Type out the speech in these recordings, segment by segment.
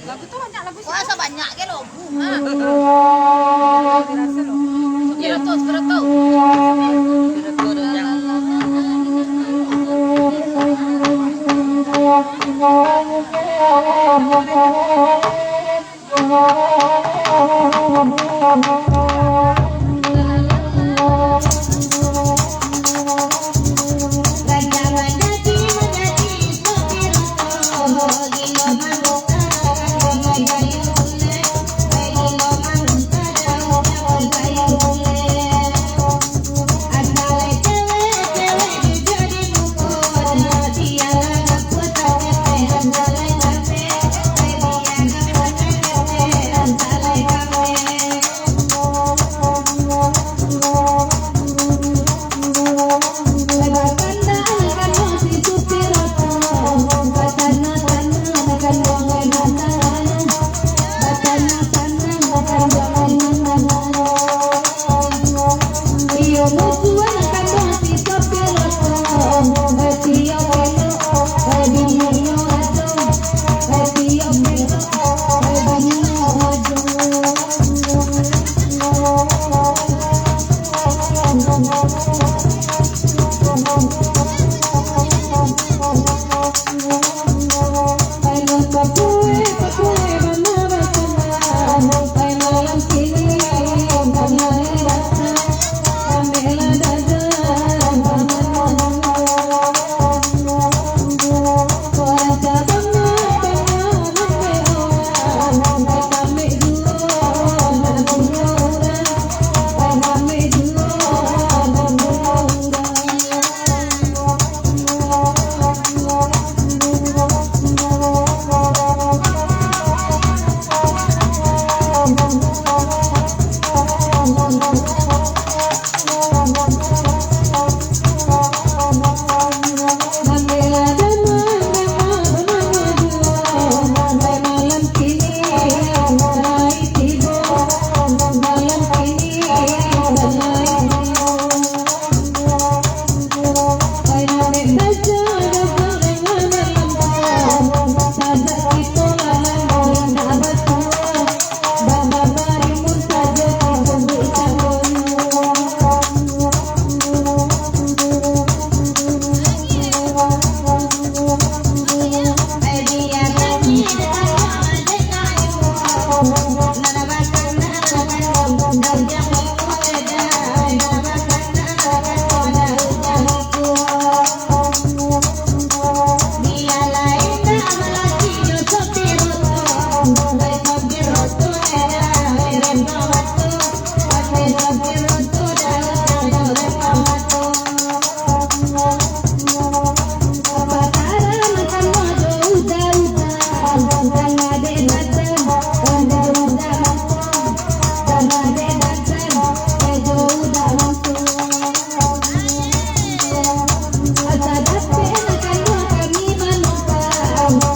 Lagu tuh banyak lagu sih. Wah, sebanyak ke lo. Dirasa lo. Sepirato.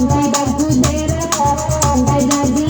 Di bangku deret,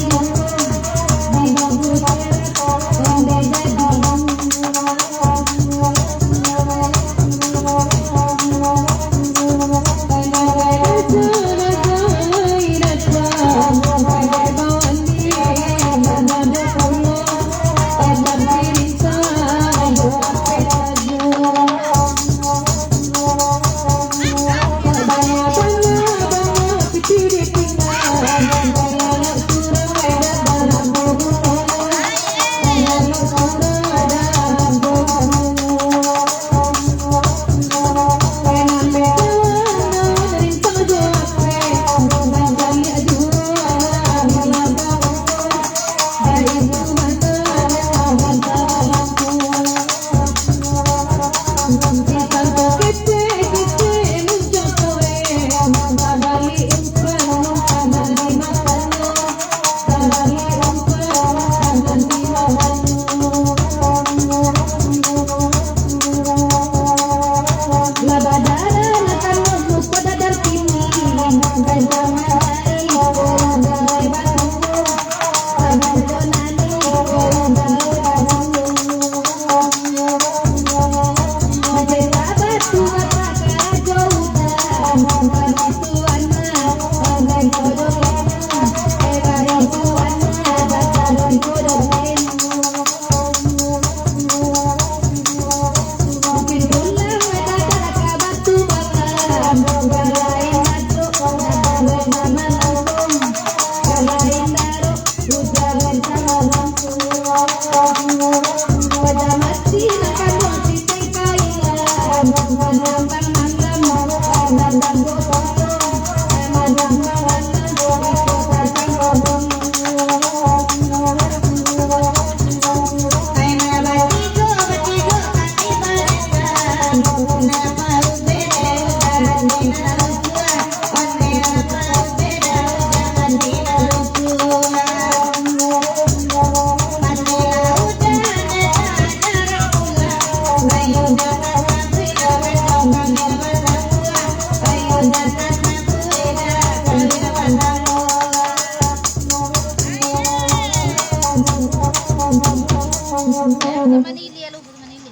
Manili, alo sa Manili.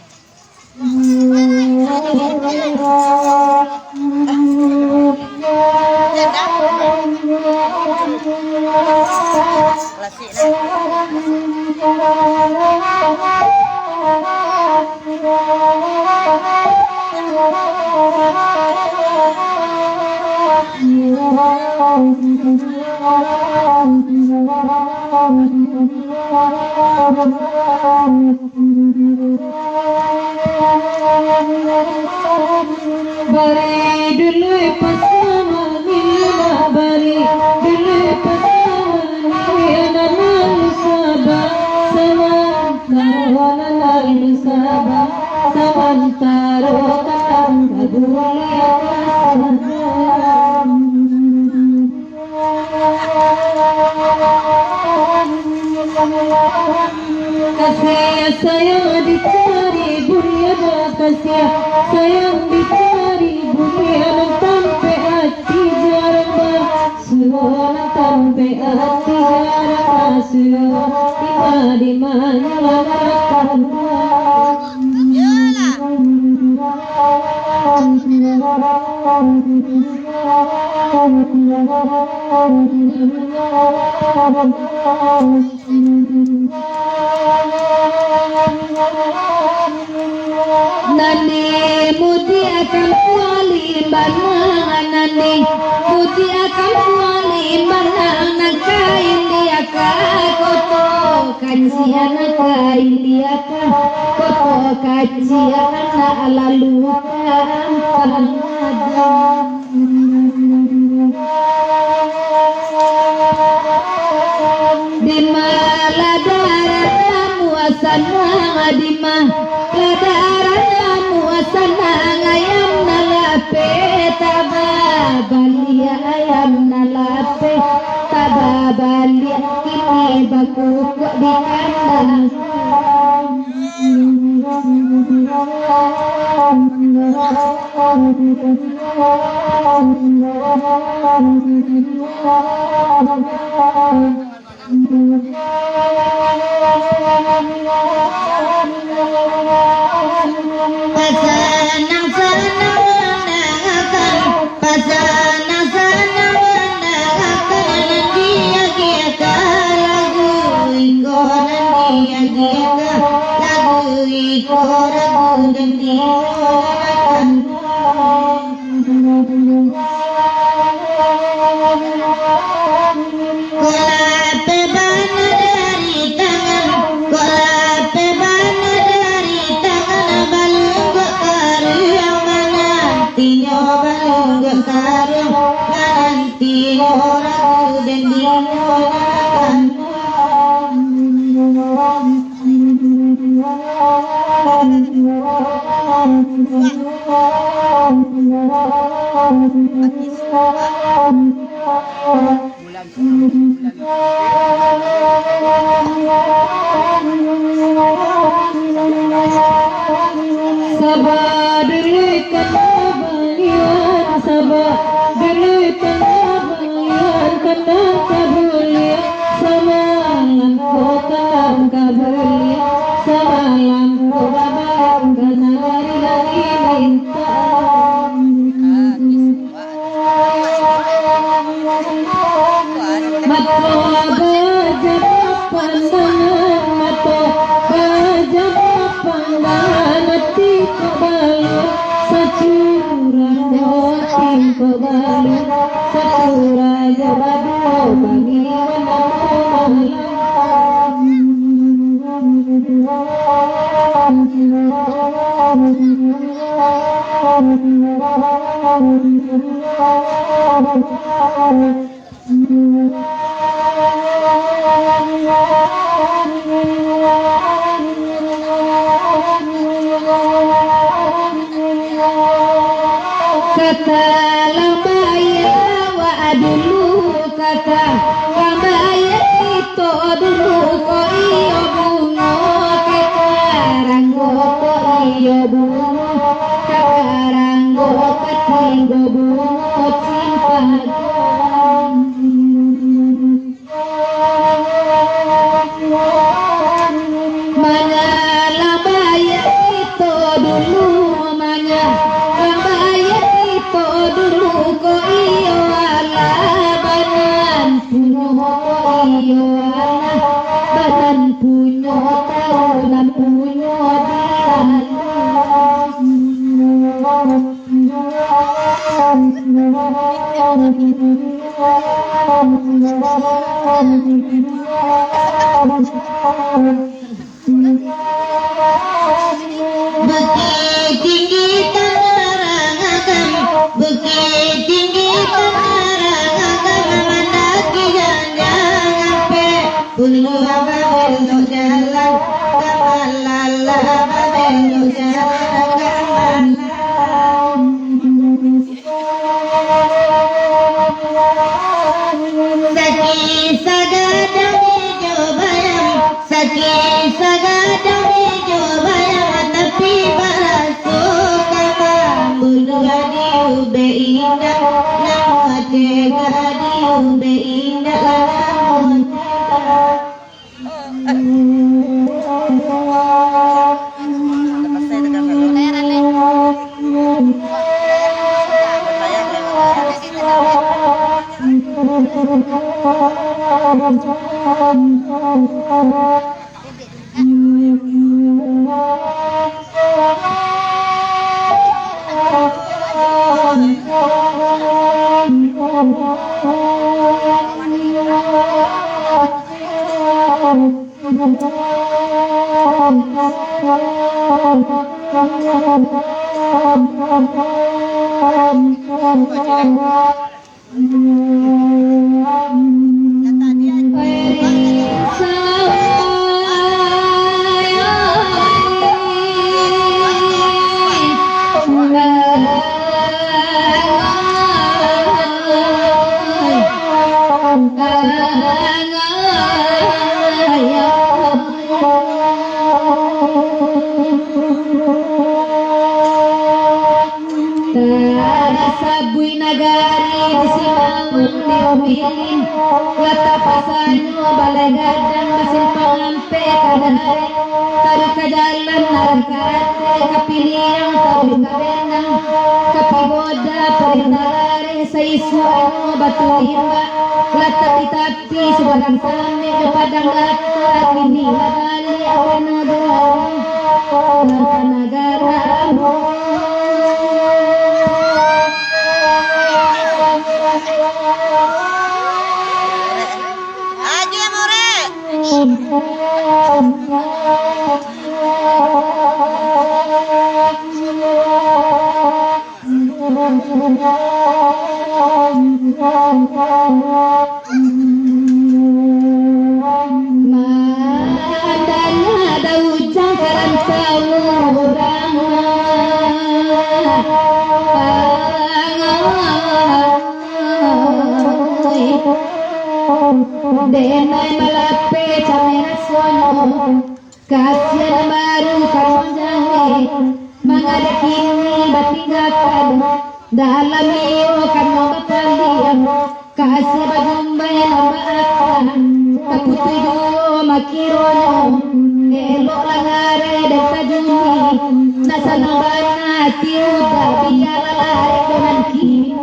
Klasik na. Bari dulu pasama nila bari dulu pasama nila nalu sabah samantara nalu sabah samantara katang kasih sayang dicari buryana kasih sayang dicari buryana sampai hati jarang suara sampai hati jarang suara di mana Nani mudi akan wali banang nani mudi akan wali banang nakain dia koto kajian nakain dia koto kajian lalu Dima ladara muasana dima ladara muasana ayam nalape tababalia ayam nalape tababalia ini baku di kandang Sabah dulu kenabayan Sabah dulu kenabayan kenang kabulia samalam ko kenang kabulia samalam ko babang kanari lagi bintang mato baja pandangan mato baja pandangan hati kebal sacura hati kebal sacura jabado bagi iyo anak badan punya tahu dan punya Bukit tinggi Tangerang, bukit tinggi Tangerang, mendaki jangan sampai bulu babel untuk jalan kamalala babel untuk jalan Saki sagadang hijau bayang, saki sagadang hijau bayang, tapi basuh kamar bulu diube indah, nama tega diube indah, namun Lepas saya tekan kalau layaran lain. Berlayar lewat Sabui nagari di Simangun diumilin latapasanyo balai gadang mesin pengampe kadahari taruh ke jalan narkate kapiliang taruh ke benang kapiboda perintahari saisuano batu limba latapi-tapi sebarang sami ke padang lata kini nagali awena doang narka negara Aji amore. Mandana ada hujan karantau orang Denai malape camera sono kasian baru kamu jangan mangada kini batinggakan dalam iyo kamu batalian kasih bagumbai nama akan kaputu do makirono elok langare dan tajuni nasana bana tiuda biala lare dengan kini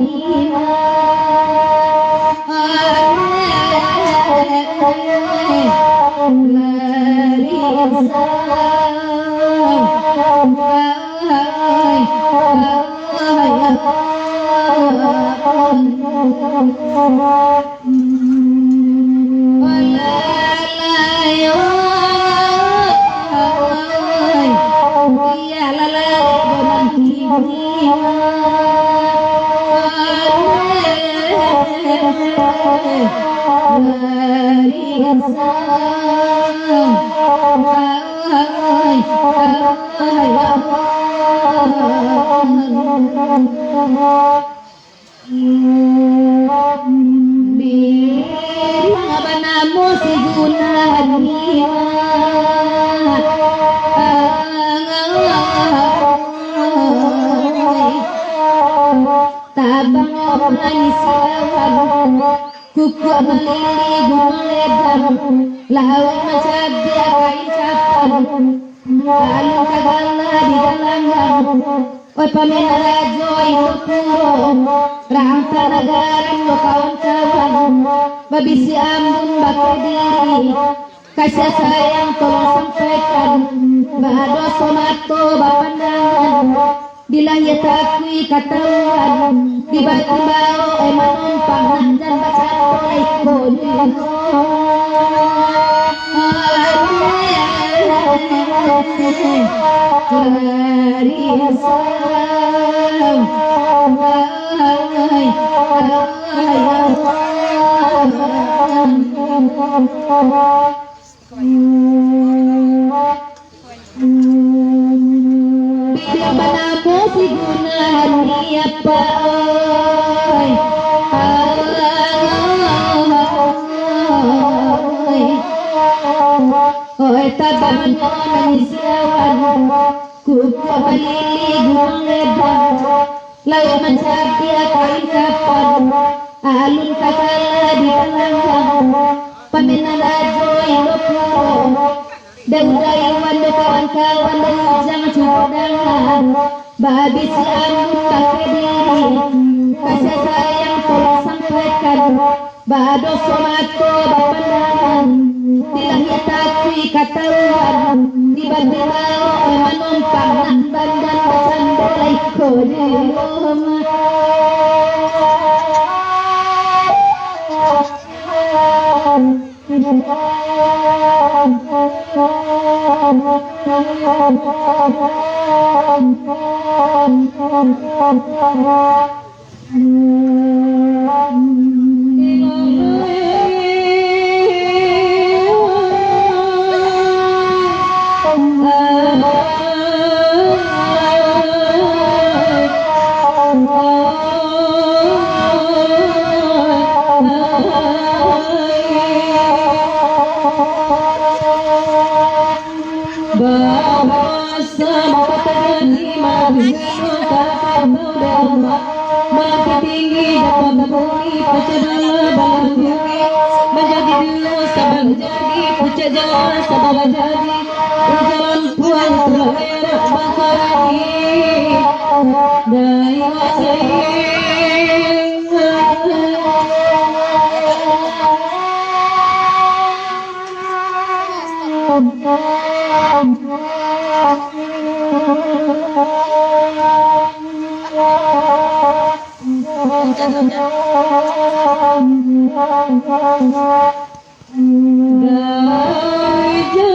kuku melili gumeledang lawan masadia kain kapan lalu kagala di dalam Oy paminarajo inuturo Rang tanagaran lo kawan-kawan Babisi ambun bakal diri Kasih sayang tolong sampaikan Bado somato bapandangan Bila ia takui katahuan Tiba-tiba menumpang Dan baca oleh kodin Bila mana mo sigunahan niya pa Oy tabang mo nanisiyawan Kupo malilig ng edang Layo man sabi kain kapan Alun kakala di kalangang Paminalajo ilokuro Daudayuan do kawan-kawan Jangan cudangan Babi siamun pakai diri Kasih sayang tolong sampaikan Bado somato bapandangan Dilahnya takui katahuan Tiba-tiba menumpang Bandan pesan boleh kodum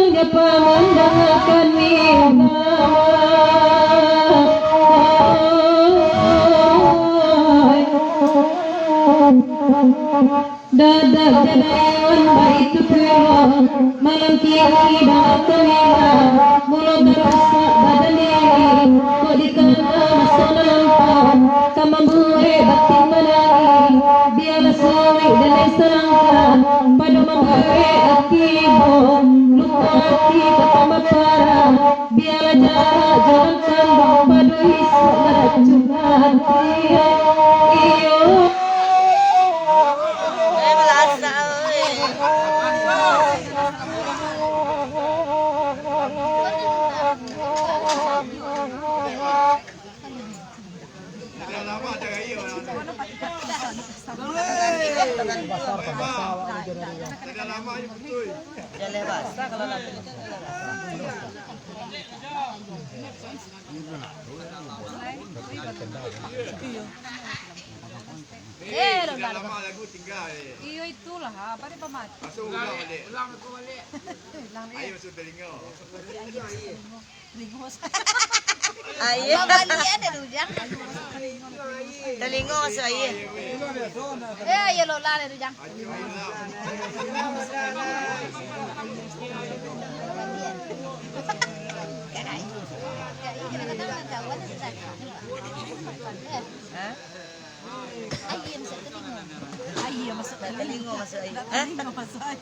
Jaga pemandangan Dadak jadawan baik tukira Malam kiri dan temila Mulut berusak badan diri Kau dikena masa lampau Kau membuai batin menari Biarlah suami dan serangkan Pada membuai akibo Lupa hati pertama parah Biarlah jarak jalan kandang Pada isu meracun hati Iyo Iyo itulah, apa ni pamat? Masuk ulang balik. Ulang aku balik. Ayo masuk telinga. Ayo. Balik ada rujak. Telinga masuk air. Ayo lo lah ada rujak. Ayam masuk Telinga masuk air. telinga masuk air.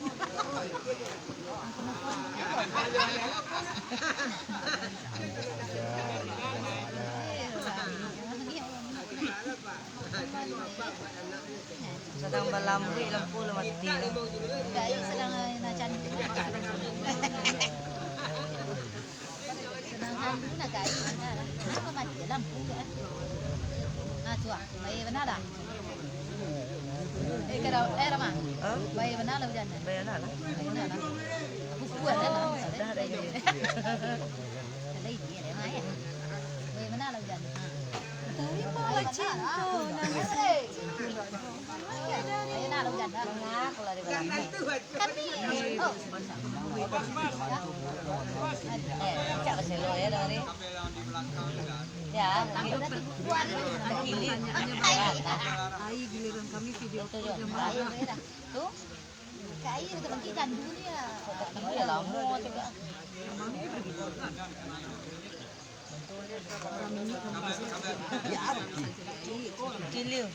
Sedang berlampu lampu mati. Kayu sedang nak cantik. Sedang nak kayu. Apa mati dah. lampu kan. Ah cuak, baik benar dah. Kalau Rama, baik benar lah hujan. Bayar lah. Baik benar lah. Buku ada lah. Dah ada ini. Ada ini ada mai. Baik benar lah hujan. Dari bawah cinta nangis. Baik benar lah hujan. Nak lah di belakang. Kan ni. Oh. Cak selo ya dari. Ya, Udah buat. giliran. Ai giliran kami video Itu juga. Air dah. Tu. Air kebangkitan dulu dia. Ya lama juga. Kecil.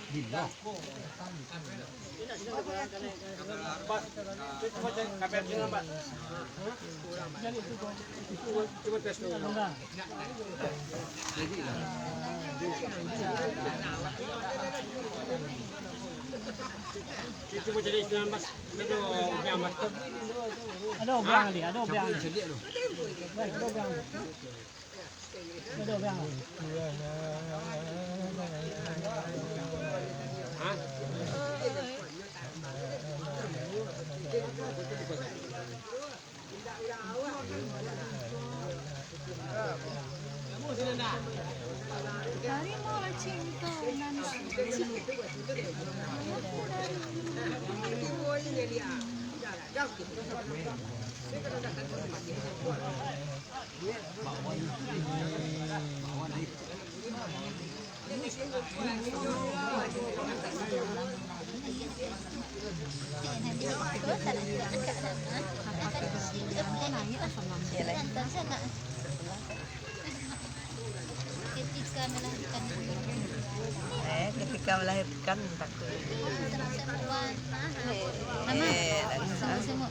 Ada obyang ali, ada obyang. Baik, ada obyang. Ada obyang. dari mulai cinta Ketika melahirkan takut. Sama-sama. Eh,